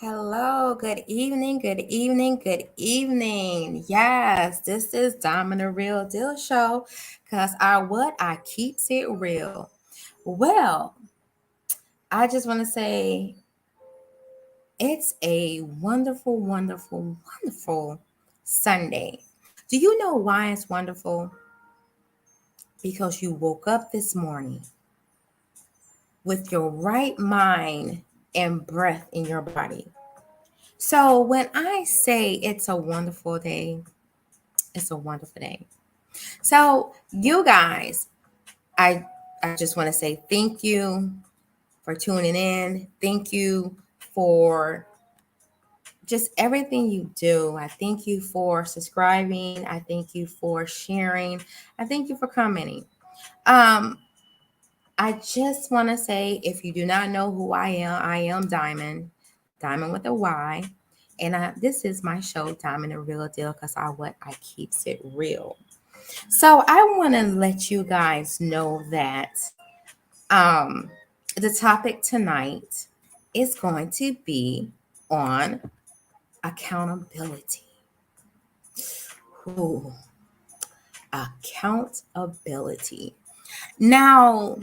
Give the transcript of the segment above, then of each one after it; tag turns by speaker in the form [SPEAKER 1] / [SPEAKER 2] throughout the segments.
[SPEAKER 1] Hello, good evening, good evening, good evening. Yes, this is Diamond the Real Deal Show because I keeps it real. Well, I just want to say it's a wonderful, wonderful, wonderful Sunday. Do you know why it's wonderful? Because you woke up this morning with your right mind and breath in your body. So when I say it's a wonderful day, it's a wonderful day. So, you guys, I I just want to say thank you for tuning in. Thank you for just everything you do. I thank you for subscribing. I thank you for sharing. I thank you for commenting. Um, I just want to say if you do not know who I am Diamond, Diamond with a Y. And this is my show, Diamond the Real Deal, because I keeps it real. So I want to let you guys know that um, the topic tonight is going to be on accountability. Ooh, accountability. Now,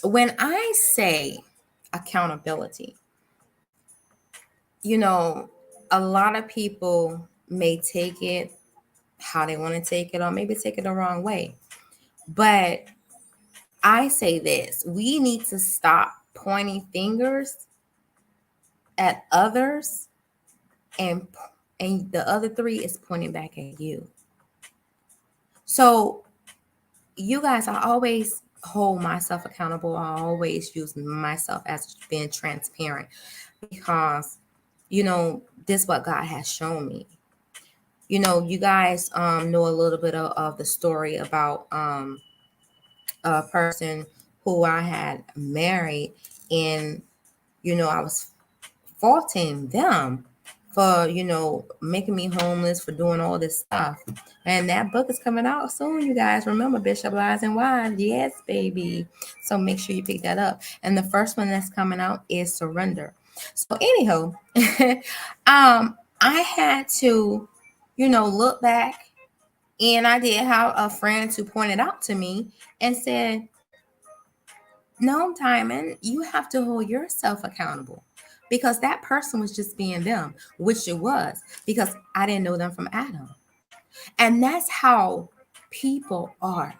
[SPEAKER 1] when I say accountability, you know, a lot of people may take it how they want to take it, or maybe take it the wrong way. But I say this: we need to stop pointing fingers at others, and the other three is pointing back at you. So you guys, I always hold myself accountable. I always use myself as being transparent because this is what God has shown me. You guys know a little bit of the story about a person who I had married, and I was faulting them for making me homeless, for doing all this stuff. And that book is coming out soon, you guys. Remember, Bishop Lies and Wine. Yes, baby. So make sure you pick that up. And the first one that's coming out is Surrender. So anyhow, I had to look back, and I did have a friend who pointed out to me and said, no, Diamond, you have to hold yourself accountable, because that person was just being them, which it was, because I didn't know them from Adam. And that's how people are.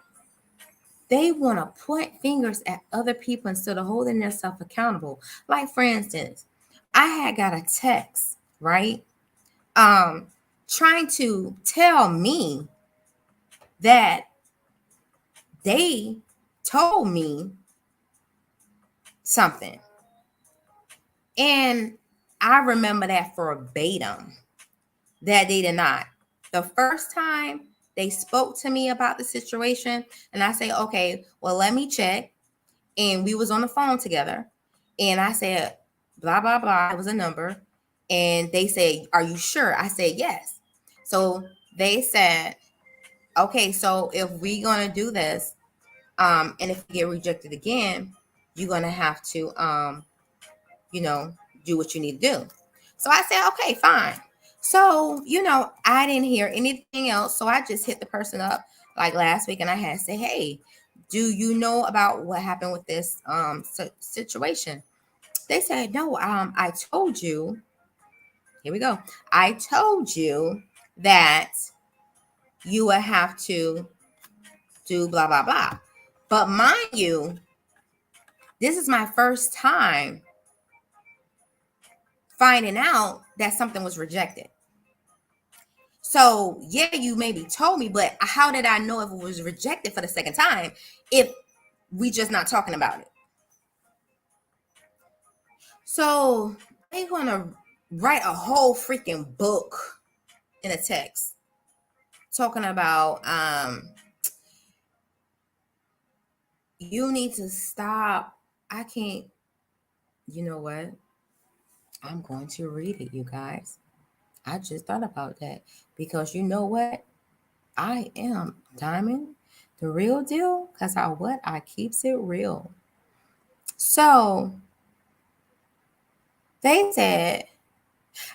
[SPEAKER 1] They want to point fingers at other people instead of holding themselves accountable. Like, for instance, I had got a text, right? Trying to tell me that they told me something. And I remember that verbatim, that they did not. The first time they spoke to me about the situation, and I say, okay, well, let me check. And we was on the phone together, and I said, blah, blah, blah. It was a number. And they said, are you sure? I said, yes. So they said, okay, so if we're going to do this, and if you get rejected again, you're going to have to, do what you need to do. So I said, okay, fine. So, I didn't hear anything else. So I just hit the person up like last week, and I had to say, hey, do you know about what happened with this situation? They said, no, I told you. Here we go. I told you that you would have to do blah, blah, blah. But mind you, this is my first time finding out that something was rejected. So yeah, you maybe told me, but how did I know if it was rejected for the second time if we just not talking about it? So they gonna write a whole freaking book in a text talking about you need to stop. I can't. You know what? I'm going to read it, you guys. I just thought about that, because you know what? I am Diamond, the real deal, because I keeps it real. So They said,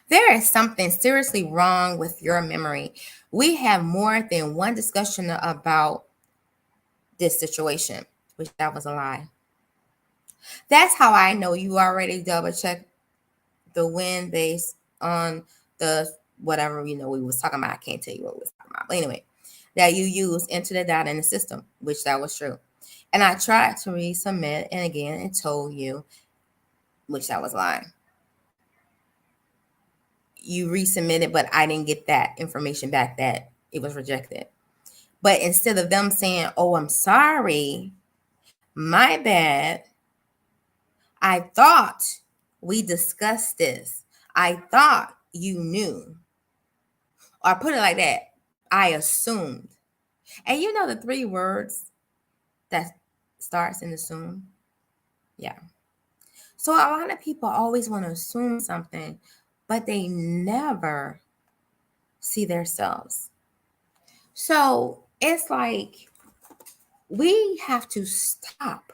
[SPEAKER 1] there is something seriously wrong with your memory. We have more than one discussion about this situation, which that was a lie. That's how I know you already double checked the win base on the whatever, we was talking about. I can't tell you what we was talking about. But anyway, that you use into the data in the system, which that was true. And I tried to resubmit, and again, it told you, which that was lying. You resubmitted, but I didn't get that information back that it was rejected. But instead of them saying, oh, I'm sorry, my bad, I thought we discussed this. I thought you knew. Or put it like that, I assumed. And you know the 3 words that starts in assume? Yeah. So a lot of people always want to assume something, but they never see themselves. So it's like we have to stop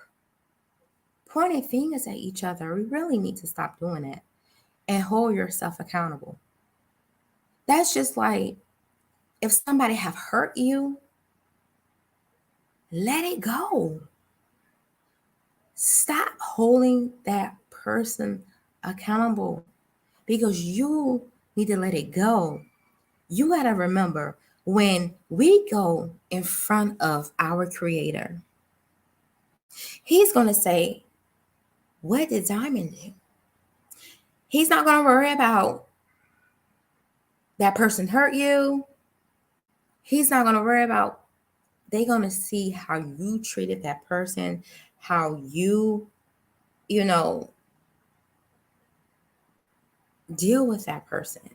[SPEAKER 1] pointing fingers at each other. We really need to stop doing that and hold yourself accountable. That's just like if somebody have hurt you, let it go. Stop holding that person accountable because you need to let it go. You got to remember when we go in front of our Creator, He's going to say, what did Diamond do? He's not going to worry about that person hurt you. He's not going to worry about, they're going to see how you treated that person, how you deal with that person.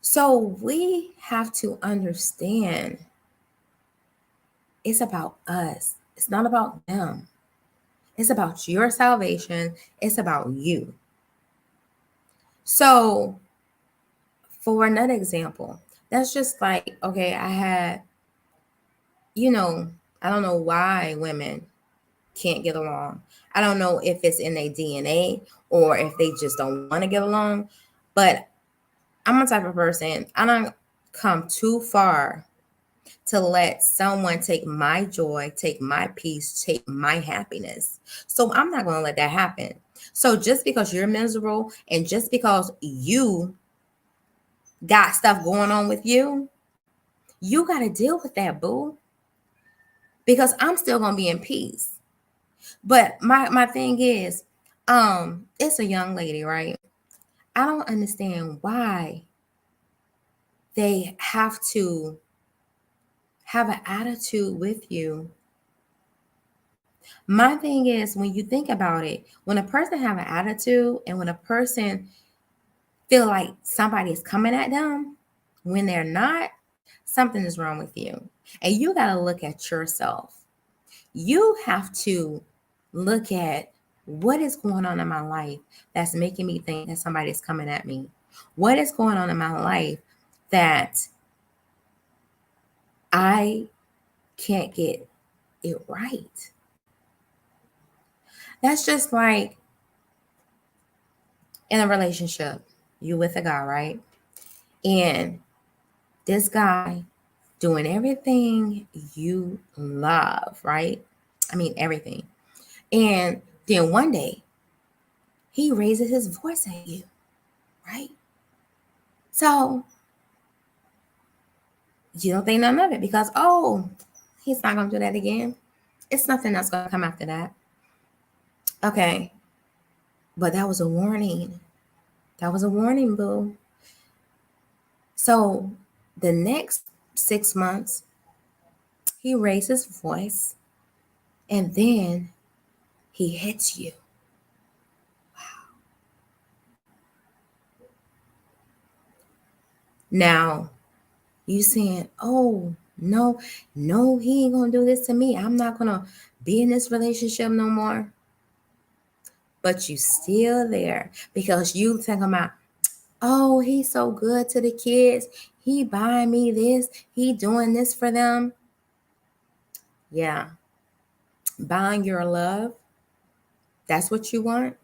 [SPEAKER 1] So we have to understand it's about us. It's not about them. It's about your salvation. It's about you. So for another example, that's just like, okay, I had, I don't know why women can't get along. I don't know if it's in their DNA or if they just don't want to get along, but I'm a type of person, I don't come too far to let someone take my joy, take my peace, take my happiness. So I'm not going to let that happen. So just because you're miserable and just because you got stuff going on with you, you got to deal with that, boo. Because I'm still going to be in peace. But my thing is, it's a young lady, right? I don't understand why they have to have an attitude with you. My thing is, when you think about it, when a person have an attitude and when a person feel like somebody is coming at them when they're not, something is wrong with you. And you got to look at yourself. You have to look at what is going on in my life that's making me think that somebody's coming at me. What is going on in my life that I can't get it right? That's just like in a relationship, you with a guy, right? And this guy doing everything you love, right? I mean, everything. And then one day, he raises his voice at you, right? So you don't think none of it because, oh, he's not going to do that again. It's nothing that's going to come after that. Okay. But that was a warning. That was a warning, boo. So the next 6 months, he raised his voice and then he hits you. Wow. Now, you saying, oh, no, he ain't going to do this to me. I'm not going to be in this relationship no more. But you still there because you think about, oh, he's so good to the kids. He buying me this. He doing this for them. Yeah. Buying your love. That's what you want?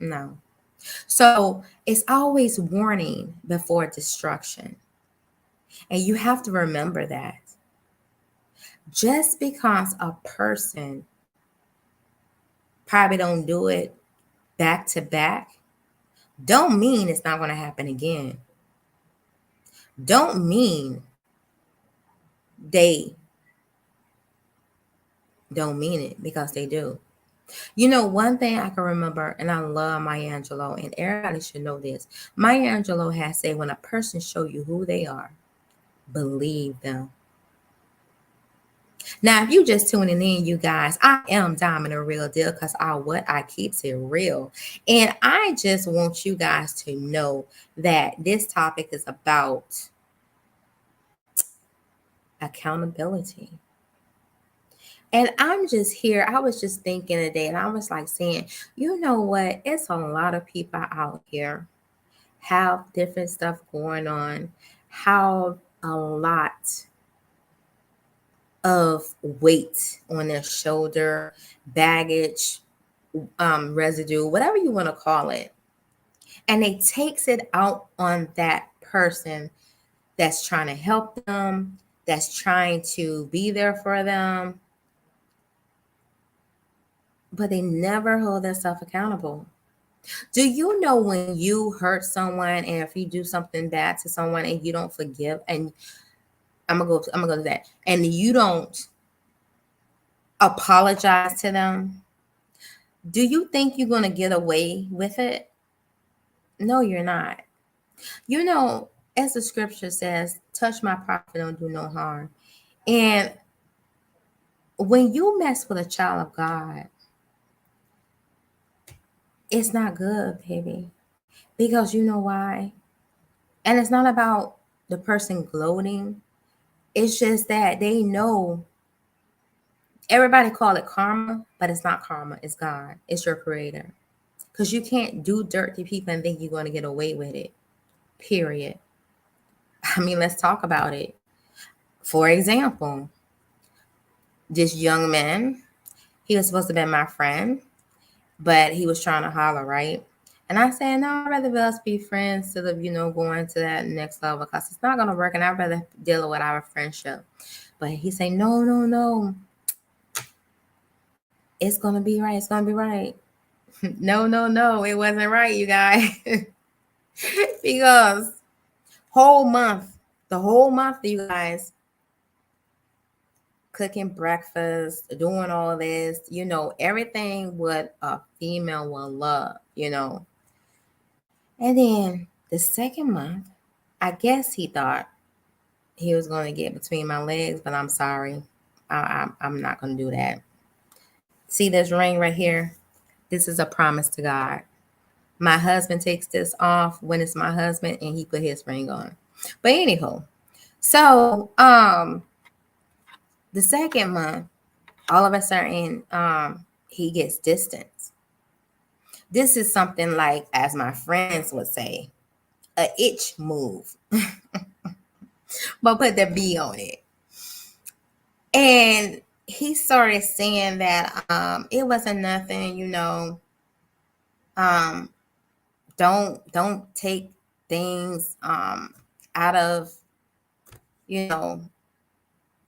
[SPEAKER 1] No. So it's always warning before destruction. And you have to remember that. Just because a person probably don't do it back to back, don't mean it's not going to happen again. Don't mean they don't mean it, because they do. You know, one thing I can remember, and I love Maya Angelou, and everybody should know this. Maya Angelou has said, when a person show you who they are, believe them. Now, if you just tuning in, you guys, I am Diamond a Real Deal, because I keeps it real. And I just want you guys to know that this topic is about accountability. And I'm just here. I was just thinking today, and I was like saying, you know what? It's a lot of people out here have different stuff going on, have a lot of weight on their shoulder, baggage, residue, whatever you want to call it. And they takes it out on that person that's trying to help them, that's trying to be there for them, but they never hold themselves accountable. Do you know when you hurt someone, and if you do something bad to someone and you don't forgive, and I'm gonna go to that, and you don't apologize to them, do you think you're gonna get away with it? No, you're not. You know, as the scripture says, touch my prophet, don't do no harm. And when you mess with a child of God, it's not good, baby. Because you know why? And it's not about the person gloating. It's just that they know. Everybody call it karma, but it's not karma. It's God. It's your creator. Because you can't do dirt to people and think you're going to get away with it. Period. I mean, let's talk about it. For example, this young man, he was supposed to be my friend, but he was trying to holler, right? And I said, no, I'd rather us be friends instead of, going to that next level, because it's not going to work, and I'd rather deal with our friendship. But he said, no, no, no. It's going to be right. It's going to be right. No, no, no. It wasn't right, you guys. Because the whole month, you guys, cooking breakfast, doing all this, everything what a female will love, And then the second month, I guess he thought he was going to get between my legs, but I'm sorry. I'm not going to do that. See this ring right here? This is a promise to God. My husband takes this off when it's my husband, and he put his ring on. But anyhow, so the second month, all of a sudden, he gets distance. This is something like, as my friends would say, a itch move. But put the B on it. And he started saying that it wasn't nothing, don't take things out of,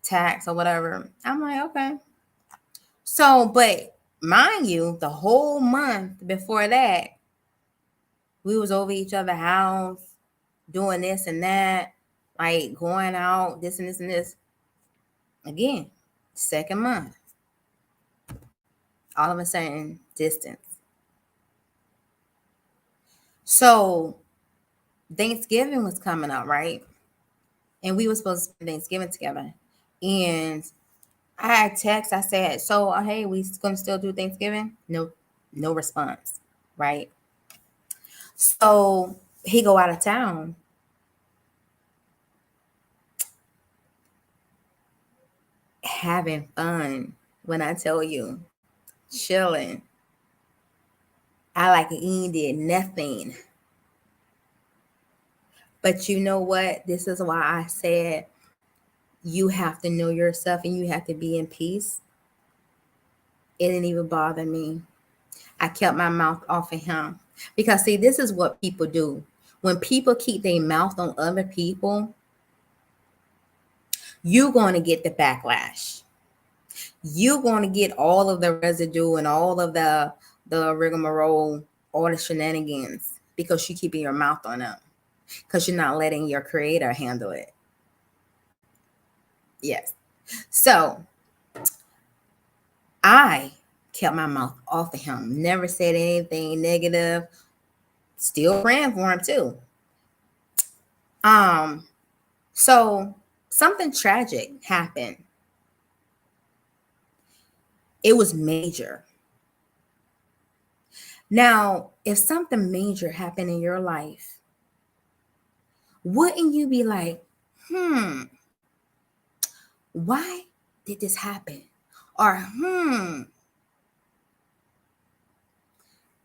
[SPEAKER 1] tax or whatever. I'm like, okay. So, but mind you, the whole month before that, we was over each other's house, doing this and that, like going out, this and this and this. Again, second month, all of a sudden, distance. So Thanksgiving was coming up, right? And we were supposed to spend Thanksgiving together. And I had text, I said, so, hey, we going to still do Thanksgiving? No response, right? So he go out of town. Having fun, when I tell you, chilling. I like he did nothing. But you know what? This is why I said you have to know yourself and you have to be in peace. It didn't even bother me. I kept my mouth off of him. Because see, this is what people do. When people keep their mouth on other people, you're going to get the backlash. You're going to get all of the residue and all of the rigmarole, all the shenanigans, because you're keeping your mouth on them, because you're not letting your creator handle it. Yes. So I kept my mouth off of him, never said anything negative, still praying for him too. So something tragic happened. It was major. Now, if something major happened in your life, wouldn't you be like, why did this happen? Or,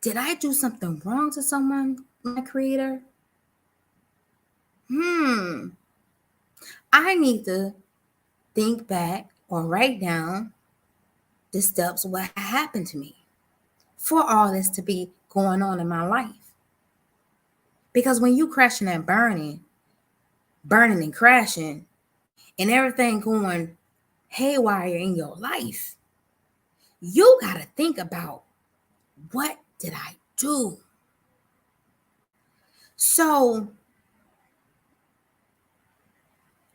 [SPEAKER 1] did I do something wrong to someone, my creator? I need to think back or write down the steps what happened to me for all this to be going on in my life. Because when you crashing and burning and crashing, and everything going haywire in your life, you got to think about, what did I do? So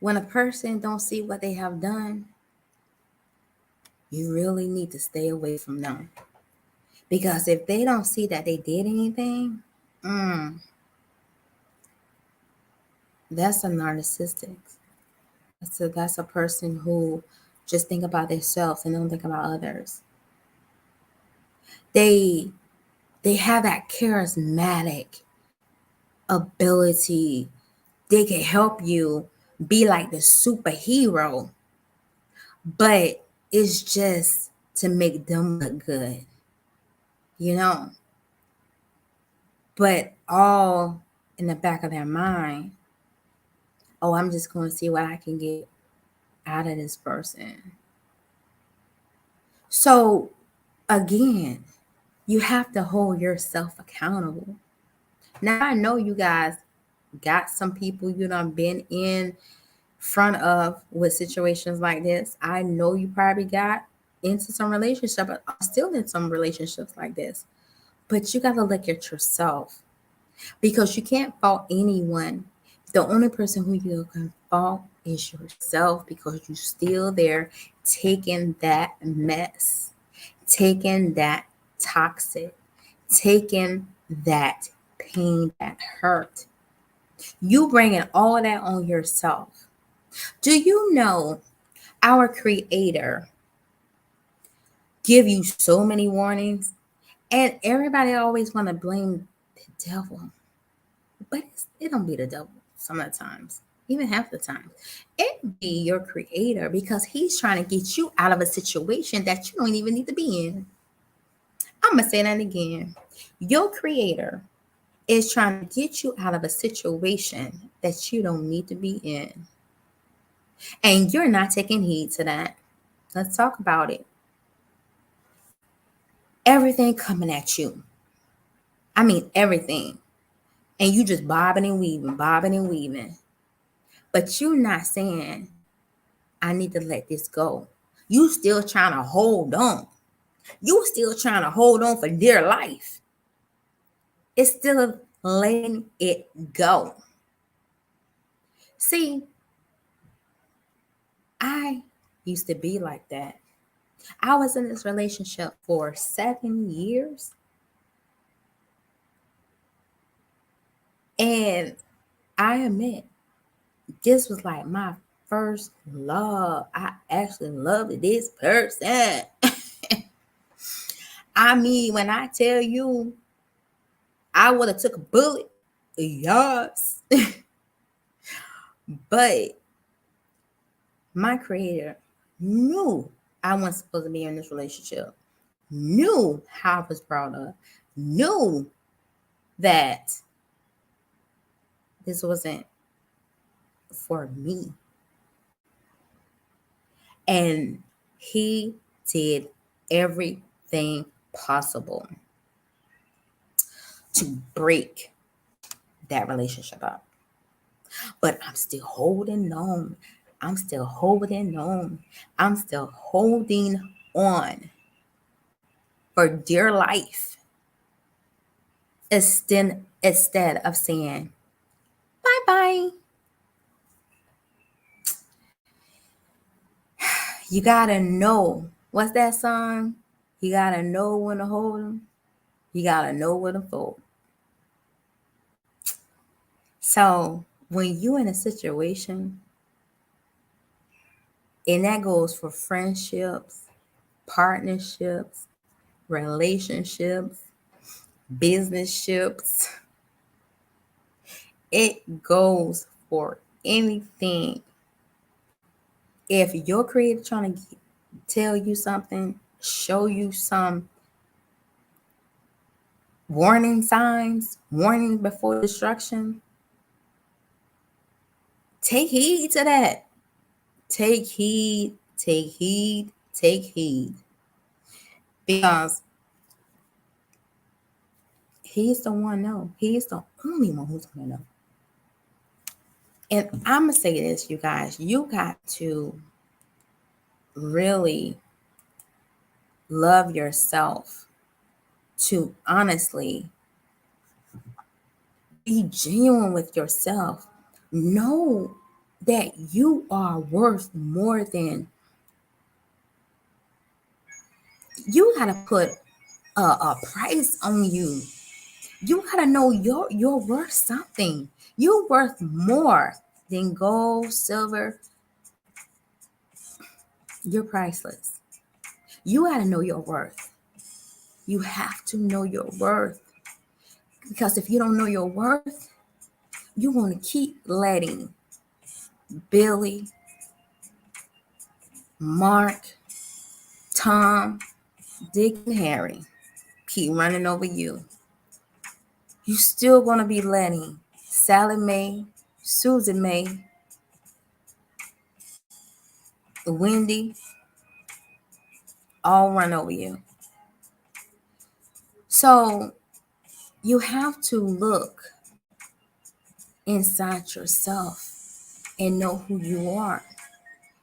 [SPEAKER 1] when a person don't see what they have done, you really need to stay away from them. Because if they don't see that they did anything, that's a narcissistic. That's a person who just think about themselves and don't think about others. They have that charismatic ability. They can help you be like the superhero, but it's just to make them look good, you know. But all in the back of their mind, oh, I'm just going to see what I can get out of this person. So again, you have to hold yourself accountable. Now, I know you guys got some people you done been in front of with situations like this. I know you probably got into some relationship, but I'm still in some relationships like this. But you got to look at yourself, because you can't fault anyone. The only person who you can fault is yourself, because you're still there taking that mess, taking that toxic, taking that pain, that hurt. You bringing all that on yourself. Do you know our creator give you so many warnings, and everybody always want to blame the devil, but it don't be the devil some of the times, even half the time. It be your creator, because he's trying to get you out of a situation that you don't even need to be in. I'm gonna say that again. Your creator is trying to get you out of a situation that you don't need to be in, and you're not taking heed to that. Let's talk about it. Everything coming at you. I mean, everything. And you just bobbing and weaving. But you're not saying, I need to let this go. You still trying to hold on. You still trying to hold on for dear life. It's still letting it go. See, I used to be like that. I was in this relationship for 7 years. And I admit, this was like my first love. I actually loved this person. I mean, when I tell you, I would have took a bullet. Yes. But my creator knew I wasn't supposed to be in this relationship, knew how I was brought up, knew that this wasn't for me. And he did everything possible to break that relationship up. But I'm still holding on. I'm still holding on. I'm still holding on for dear life instead of saying bye bye. You gotta know. What's that song? You gotta know when to hold them. You gotta know when to fold. So when you in a situation, and that goes for friendships, partnerships, relationships, business ships, it goes for anything. If your creator trying to tell you something, show you some warning signs, warning before destruction, take heed to that. Take heed, take heed, take heed. Because he's the one know. He's the only one who's going to know. And I'm going to say this, you guys. You got to really love yourself to honestly be genuine with yourself. Know that you are worth more than you got to put a price on you. You got to know you're worth something. You're worth more than gold, silver. You're priceless. You got to know your worth. You have to know your worth. Because if you don't know your worth, you're going to keep letting Billy, Mark, Tom, Dick, and Harry keep running over you. You're still going to be letting Sally Mae, Susan Mae, Wendy all run over you. So you have to look inside yourself and know who you are.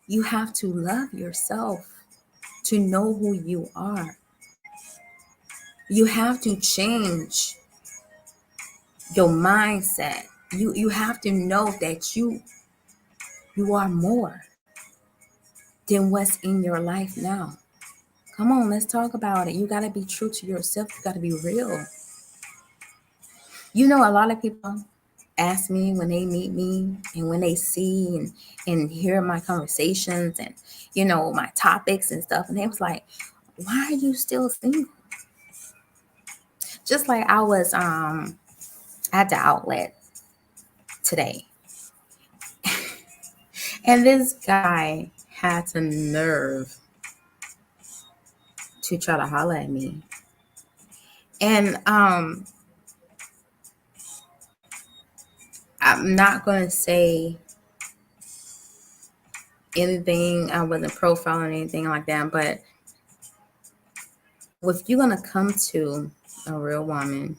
[SPEAKER 1] You have to love yourself to know who you are. You have to change your mindset. You have to know that you are more than what's in your life now. Come on, let's talk about it. You got to be true to yourself. You got to be real. You know, a lot of people ask me when they meet me and when they see and hear my conversations and, you know, my topics and stuff. And they was like, why are you still single? Just like I was at the outlet today. And this guy had the nerve to try to holler at me. And I'm not going to say anything. I wasn't profiling anything like that. But if you're going to come to a real woman,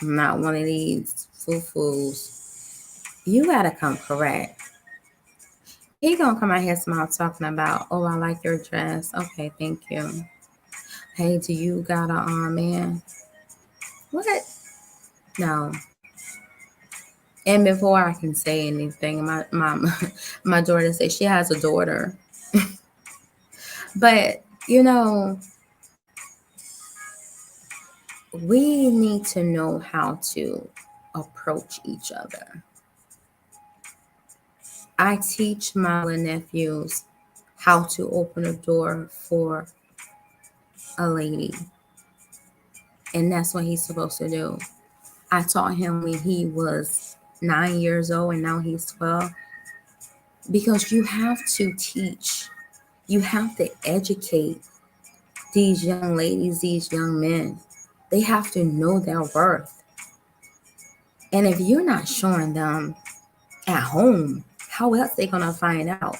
[SPEAKER 1] not one of these foo-foos, you got to come correct. He going to come out here smile talking about, oh, I like your dress. Okay, thank you. Hey, do you got a man? What? No. And before I can say anything, my daughter says she has a daughter. But, you know, we need to know how to approach each other. I teach my nephews how to open a door for a lady. And that's what he's supposed to do. I taught him when he was 9 years old and now he's 12. Because you have to teach. You have to educate these young ladies, these young men. They have to know their worth. And if you're not showing them at home, how else they gonna find out?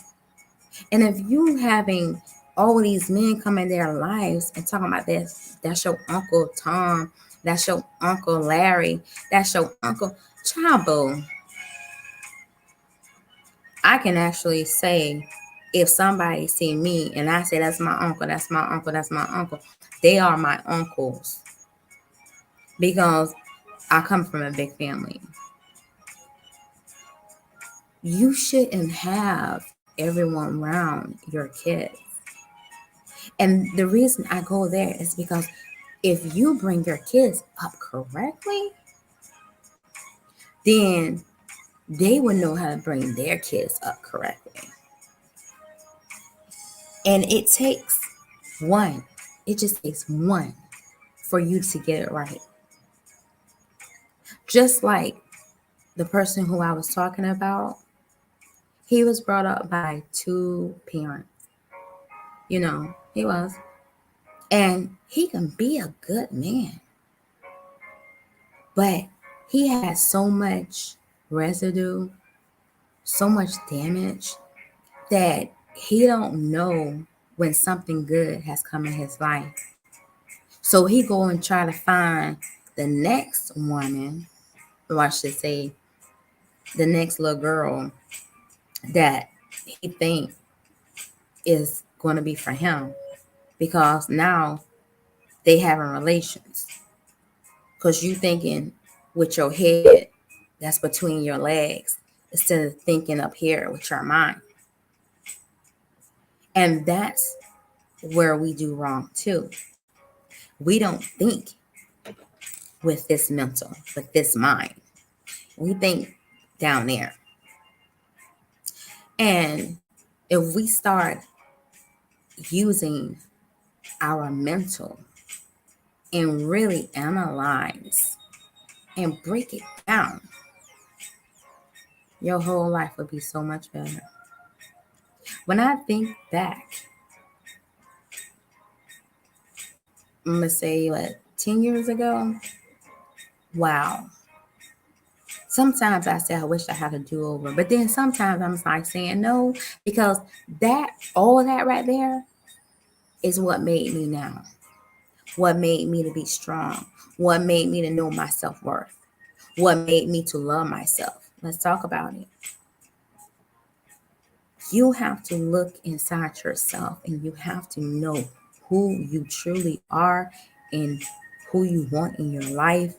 [SPEAKER 1] And if you having all these men come in their lives and talking about this, that's your Uncle Tom, That's your Uncle Larry. That's your Uncle Chabo. I can actually say, if somebody see me and I say that's my uncle, that's my uncle, that's my uncle, they are my uncles because I come from a big family. You shouldn't have everyone around your kids. And the reason I go there is because if you bring your kids up correctly, then they will know how to bring their kids up correctly. And it takes one, it just takes one for you to get it right. Just like the person who I was talking about, he was brought up by two parents. He was. And he can be a good man. But he has so much residue, so much damage that he don't know when something good has come in his life. So he go and try to find the next woman, or I should say the next little girl that he think is going to be for him, because now they having relations. Because you thinking with your head that's between your legs instead of thinking up here with your mind. And that's where we do wrong too. We don't think with this mental, with this mind. We think down there. And if we start using our mental and really analyze and break it down, your whole life would be so much better. When I think back, I'm going to say 10 years ago, wow. Sometimes I say I wish I had a do-over, but then sometimes I'm like saying no, because all that right there is what made me now. What made me to be strong. What made me to know my self-worth. What made me to love myself. Let's talk about it. You have to look inside yourself and you have to know who you truly are and who you want in your life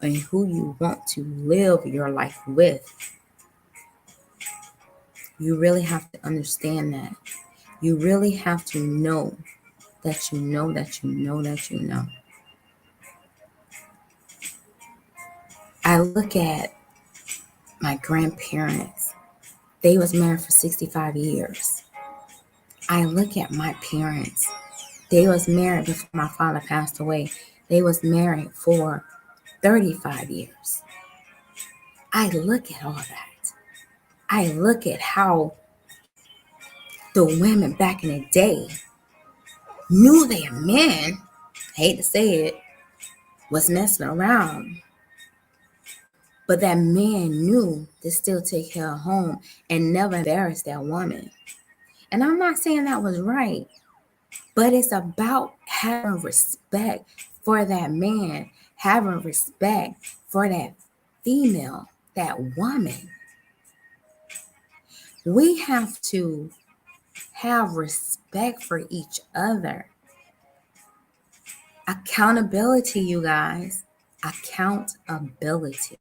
[SPEAKER 1] and who you want to live your life with. You really have to understand that. You really have to know that you know that you know that you know. I look at my grandparents. They was married for 65 years. I look at my parents. They was married before my father passed away. They was married for 35 years. I look at all that. I look at how the women back in the day knew their men, hate to say it, was messing around. But that man knew to still take care of home and never embarrass that woman. And I'm not saying that was right, but it's about having respect for that man, having respect for that female, that woman. We have to have respect for each other. Accountability, you guys. Accountability.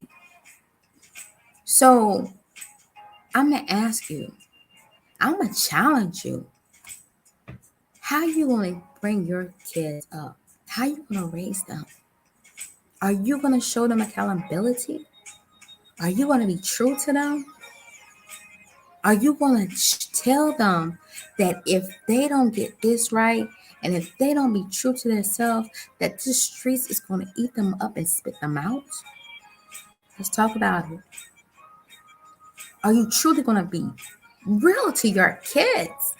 [SPEAKER 1] So I'm going to ask you, I'm going to challenge you. How you going to bring your kids up? How you going to raise them? Are you going to show them accountability? Are you going to be true to them? Are you going to tell them that if they don't get this right and if they don't be true to themselves, that this streets is going to eat them up and spit them out? Let's talk about it. Are you truly going to be real to your kids?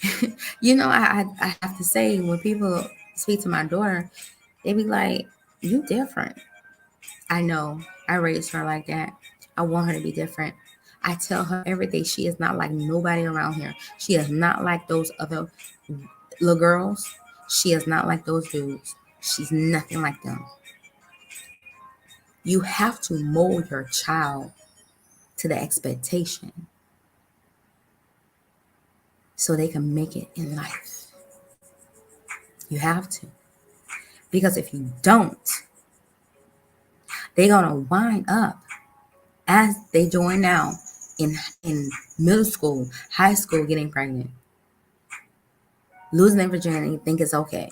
[SPEAKER 1] I have to say, when people speak to my daughter, they be like, you different. I know. I raised her like that. I want her to be different. I tell her every day she is not like nobody around here. She is not like those other little girls. She is not like those dudes. She's nothing like them. You have to mold your child to the expectation so they can make it in life. You have to. Because if you don't, they're going to wind up as they doing now in middle school, high school, getting pregnant, losing their virginity, think it's okay,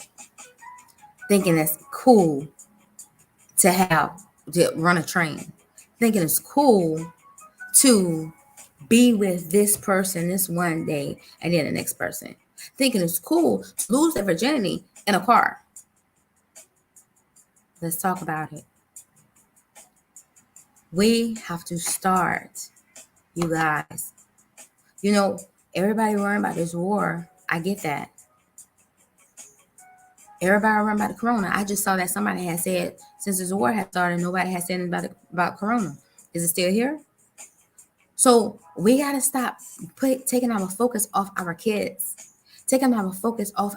[SPEAKER 1] thinking it's cool to run a train, thinking it's cool to be with this person this one day and then the next person, thinking it's cool to lose their virginity in a car. Let's talk about it. We have to start, you guys. You know, everybody worrying about this war. I get that. Everybody worrying about the corona. I just saw that somebody had said since this war had started, nobody has said anything about corona. Is it still here? So we got to stop taking our focus off our kids, taking our focus off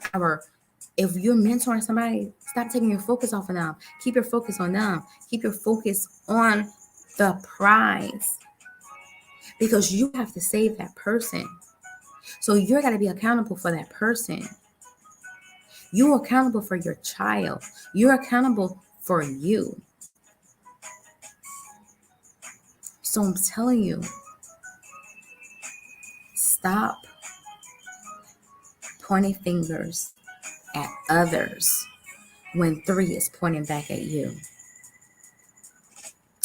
[SPEAKER 1] if you're mentoring somebody, stop taking your focus off of them. Keep your focus on them. Keep your focus on the prize, because you have to save that person. So you're got to be accountable for that person. You're accountable for your child. You're accountable for you. So I'm telling you, stop pointing fingers at others when 3 is pointing back at you.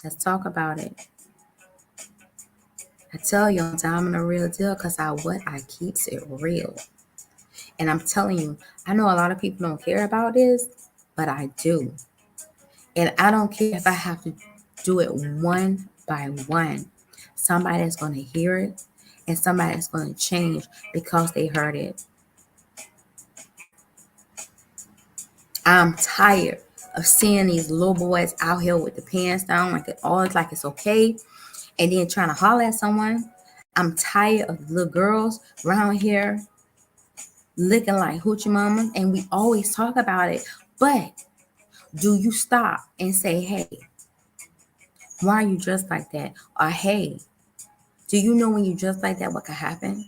[SPEAKER 1] Let's talk about it. I tell you, I'm in a real deal because I keeps it real. And I'm telling you, I know a lot of people don't care about this, but I do. And I don't care if I have to do it one by one. Somebody is going to hear it and somebody is going to change because they heard it. I'm tired of seeing these little boys out here with the pants down, like it's okay, and then trying to holler at someone. I'm tired of little girls around here looking like hoochie mama, and we always talk about it. But do you stop and say, hey, why are you dressed like that? Or hey, do you know when you dress like that, what could happen?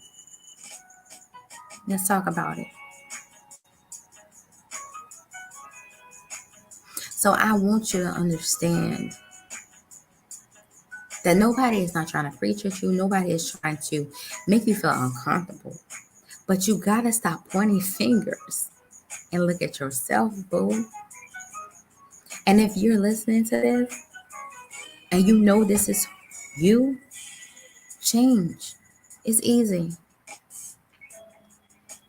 [SPEAKER 1] Let's talk about it. So I want you to understand that nobody is not trying to preach at you. Nobody is trying to make you feel uncomfortable. But you got to stop pointing fingers and look at yourself, boo. And if you're listening to this and you know this is you, change. It's easy.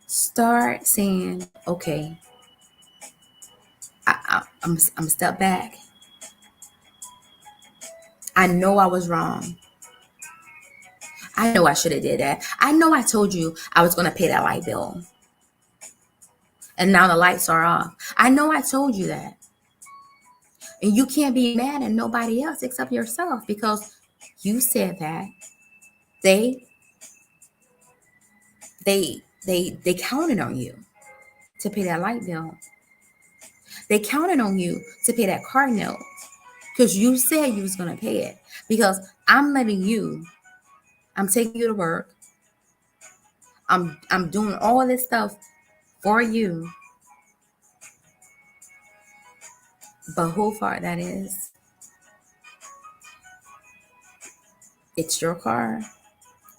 [SPEAKER 1] Start saying, okay, I'm a step back. I know I was wrong. I know I should have did that. I know I told you I was going to pay that light bill. And now the lights are off. I know I told you that. And you can't be mad at nobody else except yourself because you said that. They counted on you to pay that light bill. They counted on you to pay that car note because you said you was going to pay it. Because I'm taking you to work. I'm doing all this stuff for you. But who fault that is? It's your car.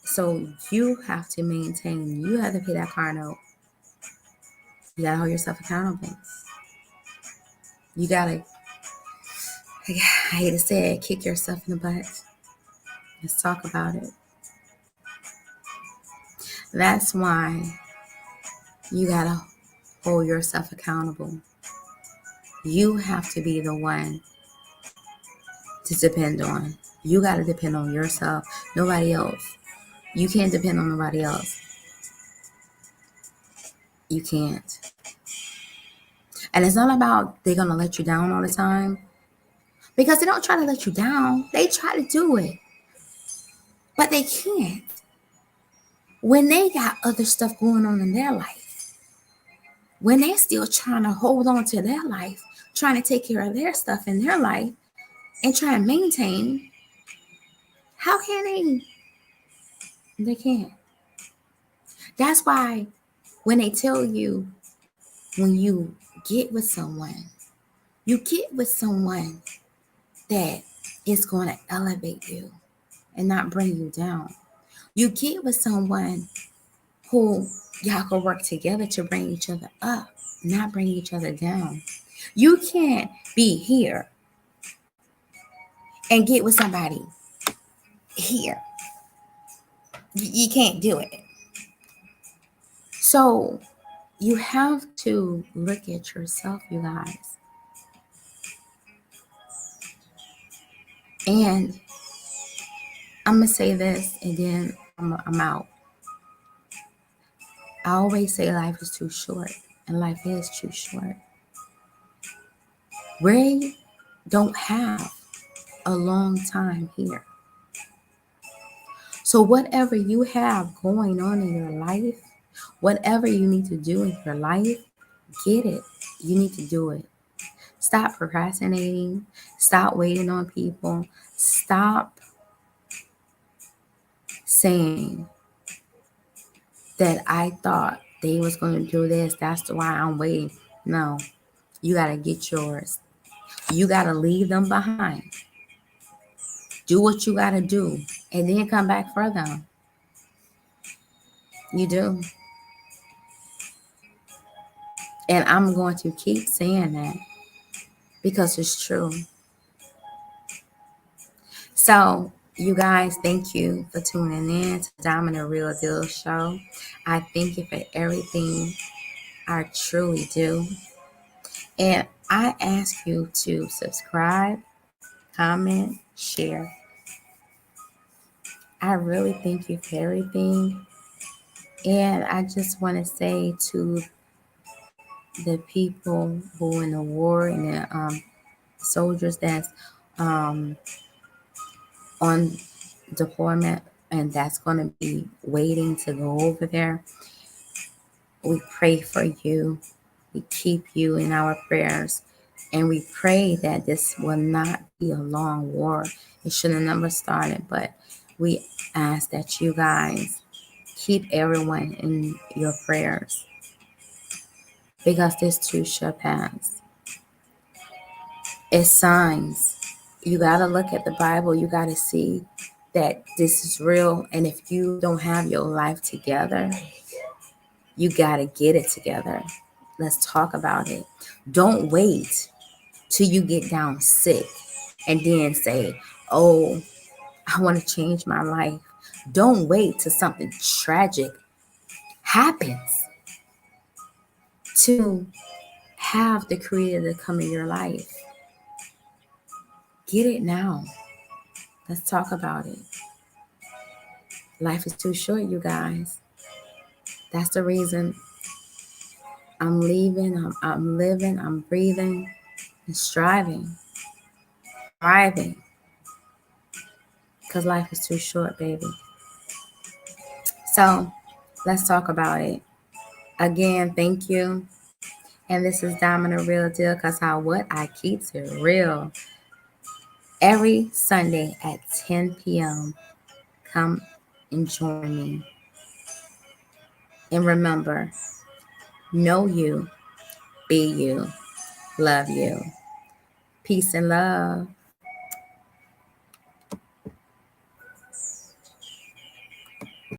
[SPEAKER 1] So you have to maintain, you have to pay that car note. You gotta hold yourself accountable. You gotta, I hate to say it, kick yourself in the butt. Let's talk about it. That's why you gotta hold yourself accountable. You have to be the one to depend on. You gotta depend on yourself, nobody else. You can't depend on nobody else. You can't. And it's not about they're gonna let you down all the time. Because they don't try to let you down. They try to do it. But they can't. When they got other stuff going on in their life. when they're still trying to hold on to their life, trying to take care of their stuff in their life and try to maintain, how can they? They can't. That's why when they tell you, when you get with someone, you get with someone that is going to elevate you and not bring you down. You get with someone who y'all can work together to bring each other up, not bring each other down. You can't be here and get with somebody here. You can't do it. So you have to look at yourself, you guys. And I'm going to say this and then I'm out. I always say life is too short, and life is too short. We don't have a long time here. So whatever you have going on in your life, whatever you need to do in your life, get it. You need to do it. Stop procrastinating. Stop waiting on people. Stop saying that I thought they was going to do this. That's why I'm waiting. No, you got to get yours. You got to leave them behind. Do what you got to do and then come back for them. You do. And I'm going to keep saying that because it's true. So, you guys, thank you for tuning in to Diamond Real Deal Show. I thank you for everything. I truly do. And I ask you to subscribe, comment, share. I really thank you for everything. And I just want to say to the people who in the war and the soldiers that's on deployment and that's going to be waiting to go over there, we pray for you. We keep you in our prayers. And we pray that this will not be a long war. It should have never started, but we ask that you guys keep everyone in your prayers because this too shall pass. It's signs. You got to look at the Bible. You got to see that this is real. And if you don't have your life together, you got to get it together. Let's talk about it. Don't wait till you get down sick and then say, oh, I want to change my life. Don't wait till something tragic happens to have the Creator to come in your life. Get it now. Let's talk about it. Life is too short, you guys. That's the reason I'm leaving, I'm living, I'm breathing, and striving, thriving. Because life is too short, baby. So let's talk about it. Again, thank you. And this is Diamond Real Deal because I keep it real. Every Sunday at 10 p.m. Come and join me. And remember, know you, be you, love you. Peace and love.